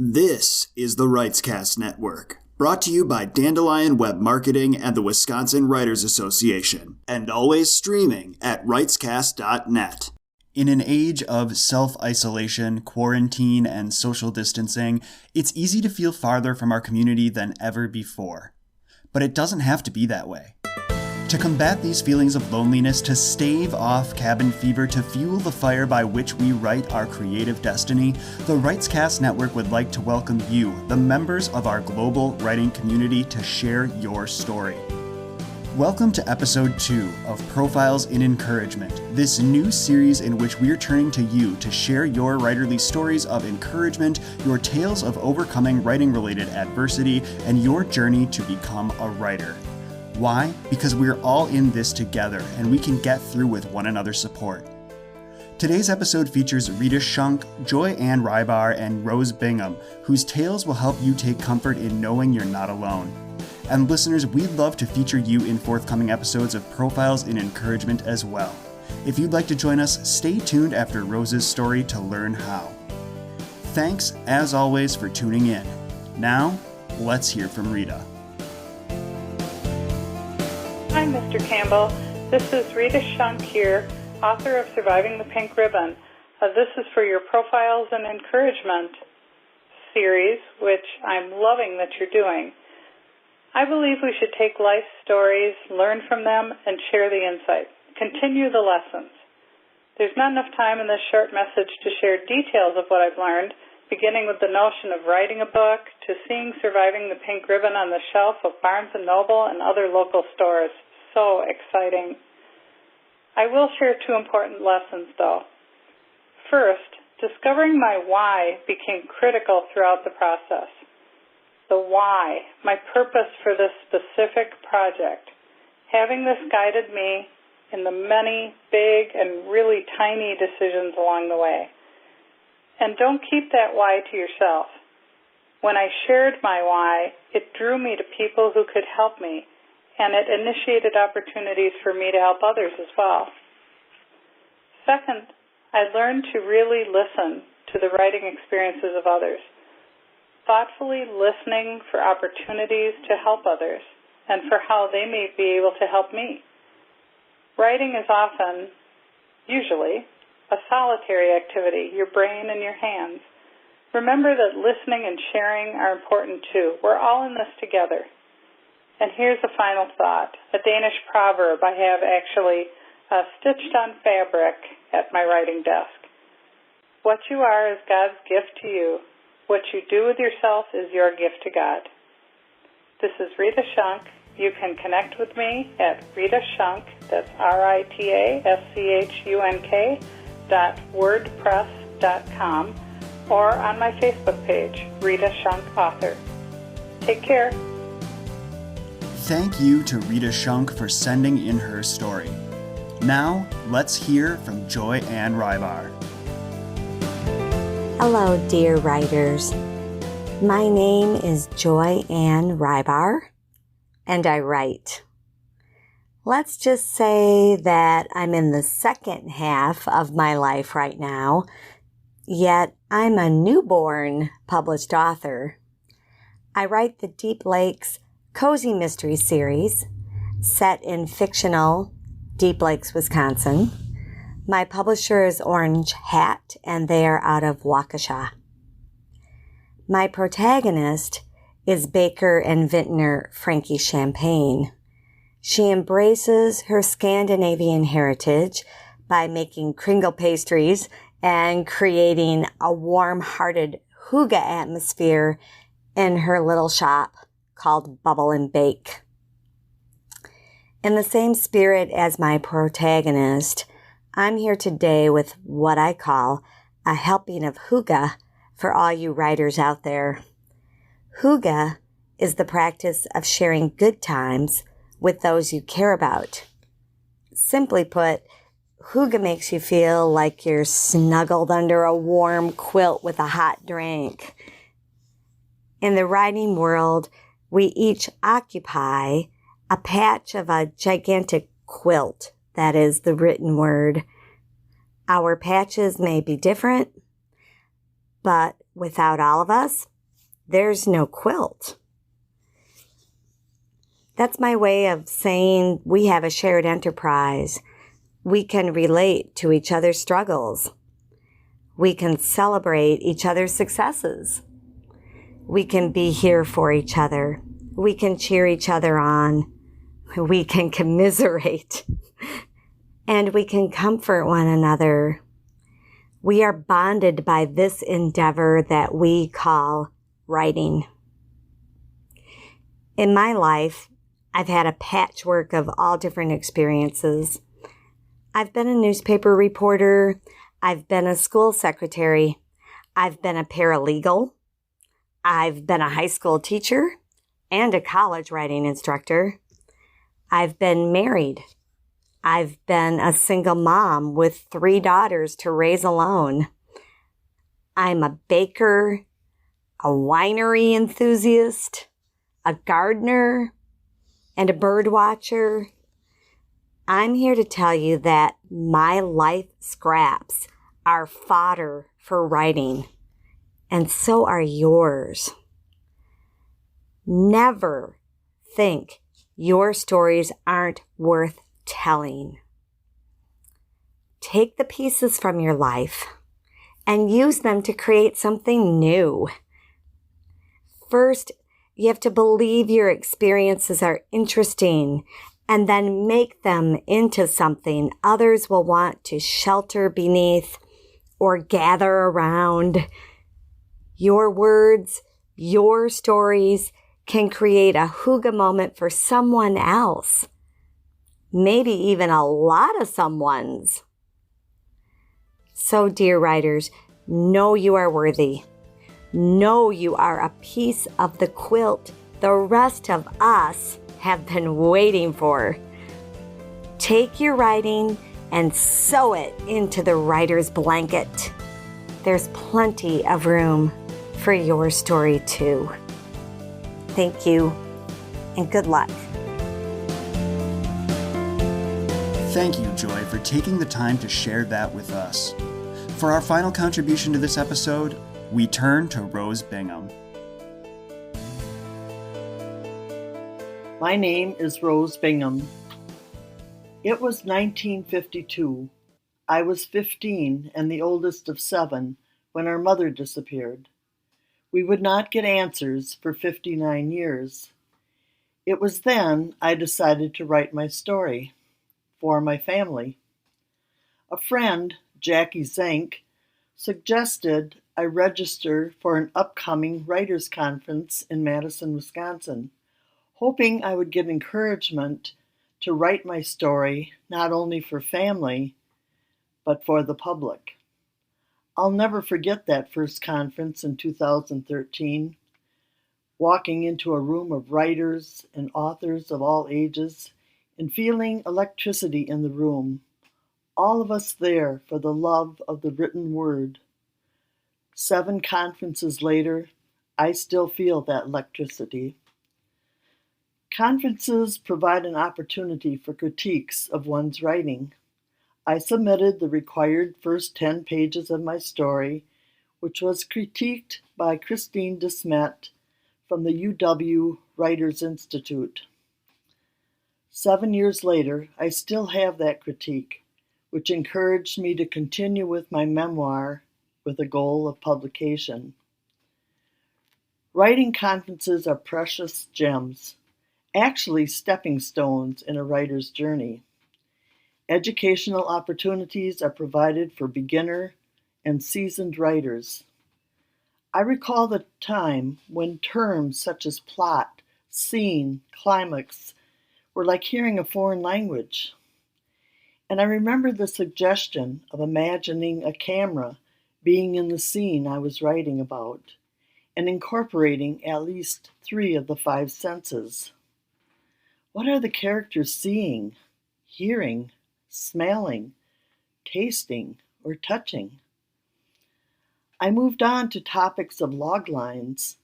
This is the Writescast Network, brought to you by Dandelion Web Marketing and the Wisconsin Writers Association, and always streaming at writescast.net. In an age of self-isolation, quarantine, and social distancing, it's easy to feel farther from our community than ever before. But it doesn't have to be that way. To combat these feelings of loneliness, to stave off cabin fever, to fuel the fire by which we write our creative destiny, the Writescast Network would like to welcome you, the members of our global writing community, to share your story. Welcome to episode 2 of Profiles in Encouragement, this new series in which we're turning to you to share your writerly stories of encouragement, your tales of overcoming writing-related adversity, and your journey to become a writer. Why? Because we're all in this together, and we can get through with one another's support. Today's episode features Rita Schunk, Ann Ribar, and Rose Bingham, whose tales will help you take comfort in knowing you're not alone. And listeners, we'd love to feature you in forthcoming episodes of Profiles in Encouragement as well. If you'd like to join us, stay tuned after Rose's story to learn how. Thanks, as always, for tuning in. Now, let's hear from Rita. Hi, Mr. Campbell. This is Rita Schunk here, author of Surviving the Pink Ribbon. This is for your Profiles and Encouragement series, which I'm loving that you're doing. I believe we should take life stories, learn from them, and share the insight. Continue the lessons. There's not enough time in this short message to share details of what I've learned, beginning with the notion of writing a book to seeing Surviving the Pink Ribbon on the shelf of Barnes & Noble and other local stores. So exciting. I will share 2 important lessons, though. First, discovering my why became critical throughout the process. The why, my purpose for this specific project. Having this guided me in the many big and really tiny decisions along the way. And don't keep that why to yourself. When I shared my why, it drew me to people who could help me, and it initiated opportunities for me to help others as well. Second, I learned to really listen to the writing experiences of others, thoughtfully listening for opportunities to help others and for how they may be able to help me. Writing is often, usually, a solitary activity, your brain and your hands. Remember that listening and sharing are important too. We're all in this together. And here's a final thought, a Danish proverb I have actually stitched on fabric at my writing desk. What you are is God's gift to you. What you do with yourself is your gift to God. This is Rita Schunk. You can connect with me at Rita Schunk, that's RitaSchunk.wordpress.com, or on my Facebook page, Rita Schunk Author. Take care. Thank you to Rita Schunk for sending in her story. Now, let's hear from Ann Ribar. Hello, dear writers. My name is Ann Ribar, and I write. Let's just say that I'm in the second half of my life right now, yet I'm a newborn published author. I write the Deep Lakes Cozy Mystery series, set in fictional Deep Lakes, Wisconsin. My publisher is Orange Hat, and they are out of Waukesha. My protagonist is baker and vintner Frankie Champagne. She embraces her Scandinavian heritage by making kringle pastries and creating a warm-hearted hygge atmosphere in her little shop called Bubble and Bake. In the same spirit as my protagonist, I'm here today with what I call a helping of hygge for all you writers out there. Hygge is the practice of sharing good times with those you care about. Simply put, hygge makes you feel like you're snuggled under a warm quilt with a hot drink. In the writing world, we each occupy a patch of a gigantic quilt, that is the written word. Our patches may be different, but without all of us, there's no quilt. That's my way of saying we have a shared enterprise. We can relate to each other's struggles. We can celebrate each other's successes. We can be here for each other. We can cheer each other on. We can commiserate. And we can comfort one another. We are bonded by this endeavor that we call writing. In my life, I've had a patchwork of all different experiences. I've been a newspaper reporter. I've been a school secretary. I've been a paralegal. I've been a high school teacher and a college writing instructor. I've been married. I've been a single mom with 3 daughters to raise alone. I'm a baker, a winery enthusiast, a gardener, and a bird watcher. I'm here to tell you that my life scraps are fodder for writing, and so are yours. Never think your stories aren't worth telling. Take the pieces from your life and use them to create something new. First, you have to believe your experiences are interesting and then make them into something others will want to shelter beneath or gather around. Your words, your stories can create a hygge moment for someone else. Maybe even a lot of someone's. So, dear writers, know you are worthy. Know you are a piece of the quilt the rest of us have been waiting for. Take your writing and sew it into the writer's blanket. There's plenty of room for your story too. Thank you, and good luck. Thank you, Joy, for taking the time to share that with us. For our final contribution to this episode, we turn to Rose Bingham. My name is Rose Bingham. It was 1952. I was 15 and the oldest of 7 when our mother disappeared. We would not get answers for 59 years. It was then I decided to write my story for my family. A friend, Jackie Zank, suggested I register for an upcoming writers' conference in Madison, Wisconsin, hoping I would get encouragement to write my story not only for family, but for the public. I'll never forget that first conference in 2013, walking into a room of writers and authors of all ages and feeling electricity in the room, all of us there for the love of the written word. 7 conferences later, I still feel that electricity. Conferences provide an opportunity for critiques of one's writing. I submitted the required first 10 pages of my story, which was critiqued by Christine DeSmet from the UW Writers Institute. 7 years later, I still have that critique, which encouraged me to continue with my memoir with a goal of publication. Writing conferences are precious gems, actually stepping stones in a writer's journey. Educational opportunities are provided for beginner and seasoned writers. I recall the time when terms such as plot, scene, climax were like hearing a foreign language. And I remember the suggestion of imagining a camera being in the scene I was writing about and incorporating at least 3 of the 5 senses. What are the characters seeing, hearing, smelling, tasting, or touching? I moved on to topics of log lines.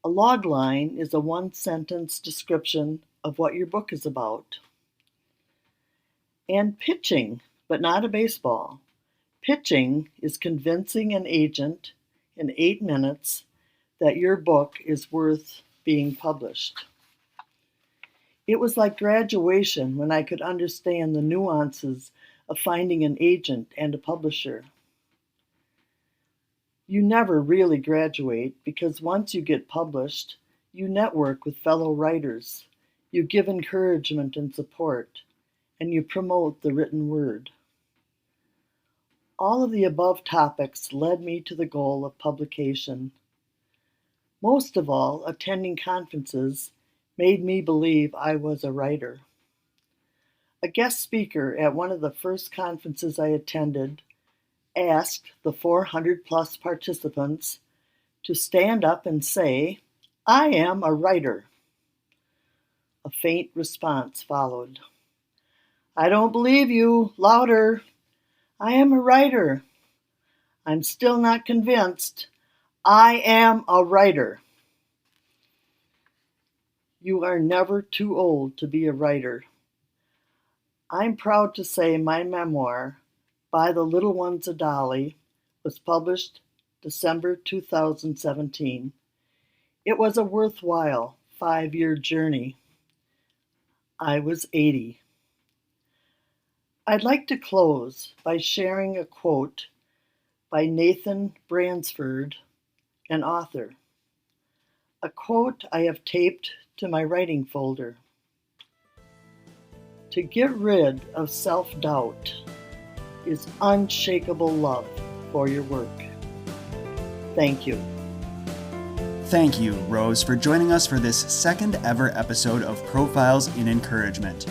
A log line is a 1-sentence description of what your book is about. And pitching, but not a baseball. Pitching is convincing an agent in 8 minutes that your book is worth being published. It was like graduation when I could understand the nuances of finding an agent and a publisher. You never really graduate because once you get published, you network with fellow writers, you give encouragement and support, and you promote the written word. All of the above topics led me to the goal of publication. Most of all, attending conferences made me believe I was a writer. A guest speaker at one of the first conferences I attended asked the 400 plus participants to stand up and say, "I am a writer." A faint response followed. "I don't believe you. Louder. I am a writer." "I'm still not convinced. I am a writer." You are never too old to be a writer. I'm proud to say my memoir, By the Little Ones of Dolly, was published December 2017. It was a worthwhile 5-year journey. I was 80. I'd like to close by sharing a quote by Nathan Bransford, an author. A quote I have taped to my writing folder. To get rid of self-doubt is unshakable love for your work. Thank you. Thank you, Rose, for joining us for this second ever episode of Profiles in Encouragement.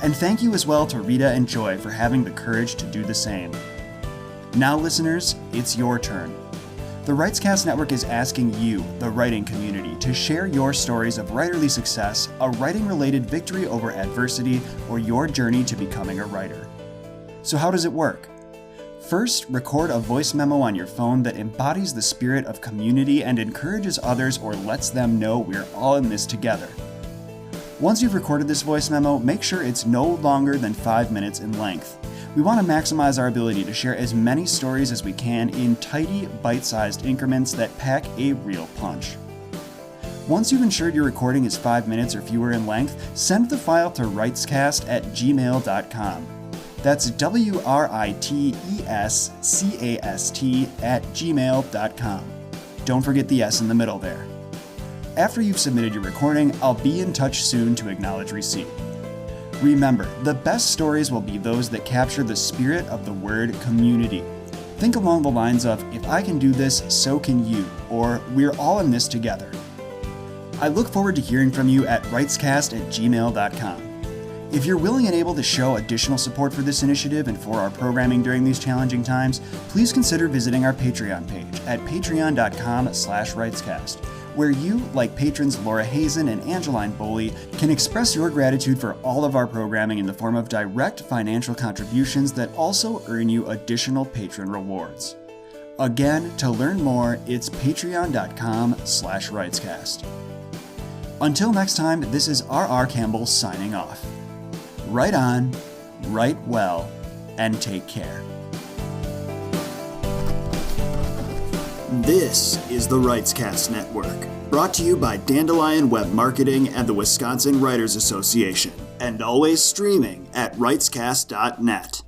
And thank you as well to Rita and Joy for having the courage to do the same. Now, listeners, it's your turn. The Writescast Network is asking you, the writing community, to share your stories of writerly success, a writing-related victory over adversity, or your journey to becoming a writer. So how does it work? First, record a voice memo on your phone that embodies the spirit of community and encourages others or lets them know we're all in this together. Once you've recorded this voice memo, make sure it's no longer than 5 minutes in length. We want to maximize our ability to share as many stories as we can in tidy, bite-sized increments that pack a real punch. Once you've ensured your recording is 5 minutes or fewer in length, send the file to writescast@gmail.com. That's writescast@gmail.com. Don't forget the S in the middle there. After you've submitted your recording, I'll be in touch soon to acknowledge receipt. Remember, the best stories will be those that capture the spirit of the word community. Think along the lines of, if I can do this, so can you, or we're all in this together. I look forward to hearing from you at writescast@gmail.com. If you're willing and able to show additional support for this initiative and for our programming during these challenging times, please consider visiting our Patreon page at patreon.com/writescast. where you, like patrons Laura Hazen and Angeline Boley, can express your gratitude for all of our programming in the form of direct financial contributions that also earn you additional patron rewards. Again, to learn more, it's patreon.com/writescast. Until next time, this is R.R. Campbell signing off. Write on, write well, and take care. This is the Writescast Network, brought to you by Dandelion Web Marketing and the Wisconsin Writers Association, and always streaming at writescast.net.